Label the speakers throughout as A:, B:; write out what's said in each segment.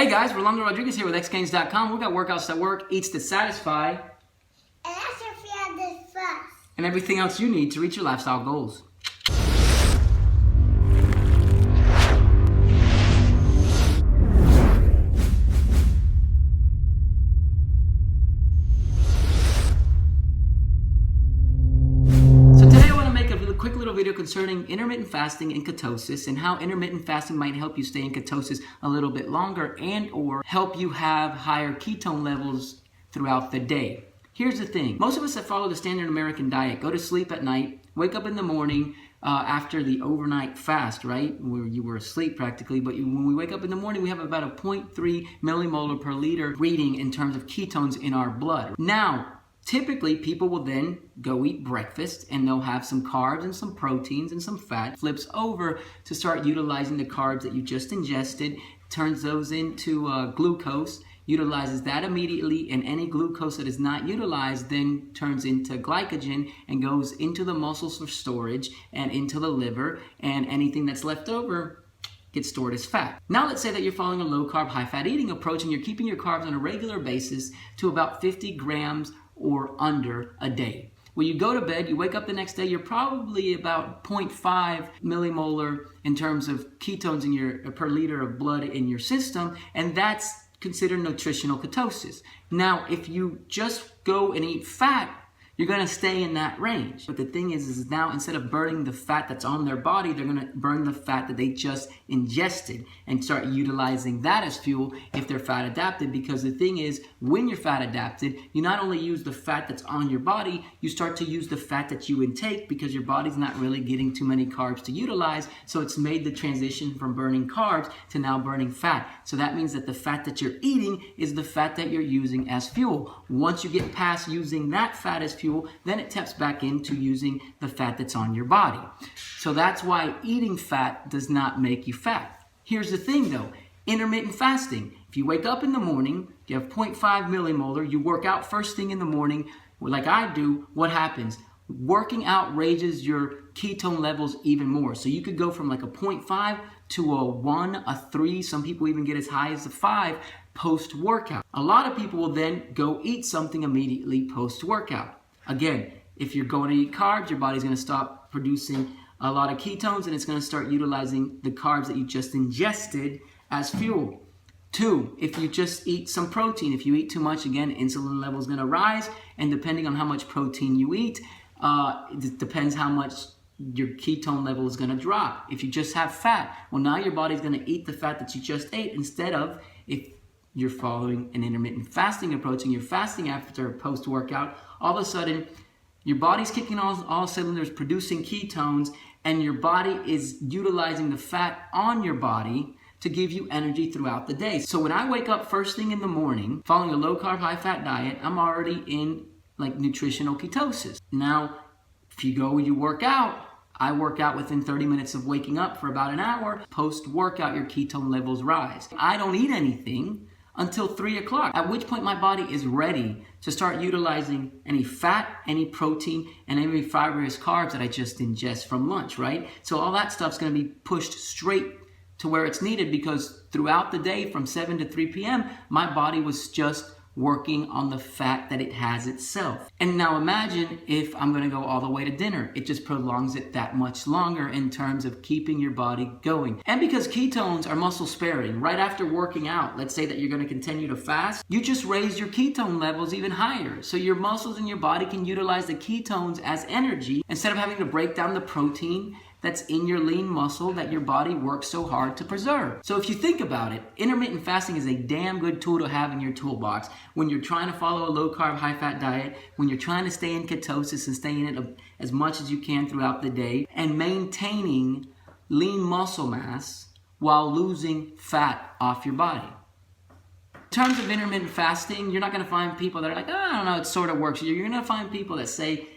A: Hey guys, Rolando Rodriguez here with xgains.com. We've got workouts that work, eats to satisfy,
B: And that's if you have this first.
A: and everything else you need to reach your lifestyle goals. So today I want to make a quick little video concerning intermittent fasting and ketosis and how intermittent fasting might help you stay in ketosis a little bit longer and or help you have higher ketone levels throughout the day. Here's the thing. Most of us that follow the standard American diet go to sleep at night, wake up in the morning after the overnight fast, right? Where you were asleep practically, but when we wake up in the morning, we have about a 0.3 millimolar per liter reading in terms of ketones in our blood. Now, typically, people will then go eat breakfast and they'll have some carbs and some proteins and some fat. Flips over to start utilizing the carbs that you just ingested, turns those into glucose, utilizes that immediately, and any glucose that is not utilized then turns into glycogen and goes into the muscles for storage and into the liver, and anything that's left over gets stored as fat. Now let's say that you're following a low carb, high fat eating approach and you're keeping your carbs on a regular basis to about 50 grams or under a day. When you go to bed, you wake up the next day, you're probably about 0.5 millimolar in terms of ketones in your per liter of blood in your system, and that's considered nutritional ketosis. Now, if you just go and eat fat, you're going to stay in that range. But the thing is now instead of burning the fat that's on their body, they're going to burn the fat that they just ingested and start utilizing that as fuel if they're fat adapted. Because the thing is, when you're fat adapted, you not only use the fat that's on your body, you start to use the fat that you intake because your body's not really getting too many carbs to utilize. So it's made the transition from burning carbs to now burning fat. So that means that the fat that you're eating is the fat that you're using as fuel. Once you get past using that fat as fuel, then it taps back into using the fat that's on your body. So that's why eating fat does not make you fat. Here's the thing though, intermittent fasting. If you wake up in the morning, you have 0.5 millimolar, you work out first thing in the morning, like I do, what happens? Working out raises your ketone levels even more. So you could go from like a 0.5 to a 1, a 3, some people even get as high as a 5 post-workout. A lot of people will then go eat something immediately post-workout. Again, if you're going to eat carbs, your body's going to stop producing a lot of ketones and it's going to start utilizing the carbs that you just ingested as fuel. 2, if you just eat some protein, if you eat too much, again, insulin level is going to rise, and depending on how much protein you eat, it depends how much your ketone level is going to drop. If you just have fat, well, now your body's going to eat the fat that you just ate instead of, if you're following an intermittent fasting approach and you're fasting after post-workout, all of a sudden your body's kicking all cylinders, producing ketones, and your body is utilizing the fat on your body to give you energy throughout the day. So when I wake up first thing in the morning, following a low carb, high fat diet, I'm already in like nutritional ketosis. Now, if you go and you work out, I work out within 30 minutes of waking up for about an hour. Post-workout, your ketone levels rise. I don't eat anything until 3 o'clock, at which point my body is ready to start utilizing any fat, any protein, and any fibrous carbs that I just ingest from lunch, right? So all that stuff's gonna be pushed straight to where it's needed because throughout the day from 7 to 3 p.m., my body was just working on the fat that it has itself. And now imagine if I'm gonna go all the way to dinner. It just prolongs it that much longer in terms of keeping your body going. And because ketones are muscle sparing, right after working out, let's say that you're gonna continue to fast, you just raise your ketone levels even higher. So your muscles and your body can utilize the ketones as energy instead of having to break down the protein that's in your lean muscle that your body works so hard to preserve. So if you think about it, intermittent fasting is a damn good tool to have in your toolbox when you're trying to follow a low carb, high fat diet, when you're trying to stay in ketosis and stay in it as much as you can throughout the day, and maintaining lean muscle mass while losing fat off your body. In terms of intermittent fasting, you're not gonna find people that are like, oh, I don't know, it sort of works. You're gonna find people that say,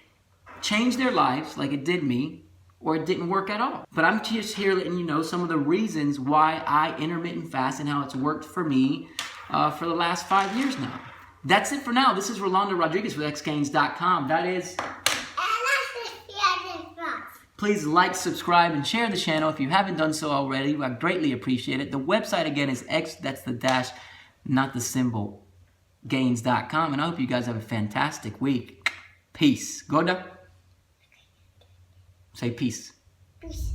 A: change their lives like it did me, or it didn't work at all. But I'm just here letting you know some of the reasons why I intermittent fast and how it's worked for me for the last 5 years now. That's it for now. This is Rolando Rodriguez with xgains.com. That is...
B: And that's if you have this first.
A: Please like, subscribe, and share the channel if you haven't done so already. I greatly appreciate it. The website again is X, that's the dash, not the symbol, gains.com. And I hope you guys have a fantastic week. Peace. Goda? Say peace.
B: Peace.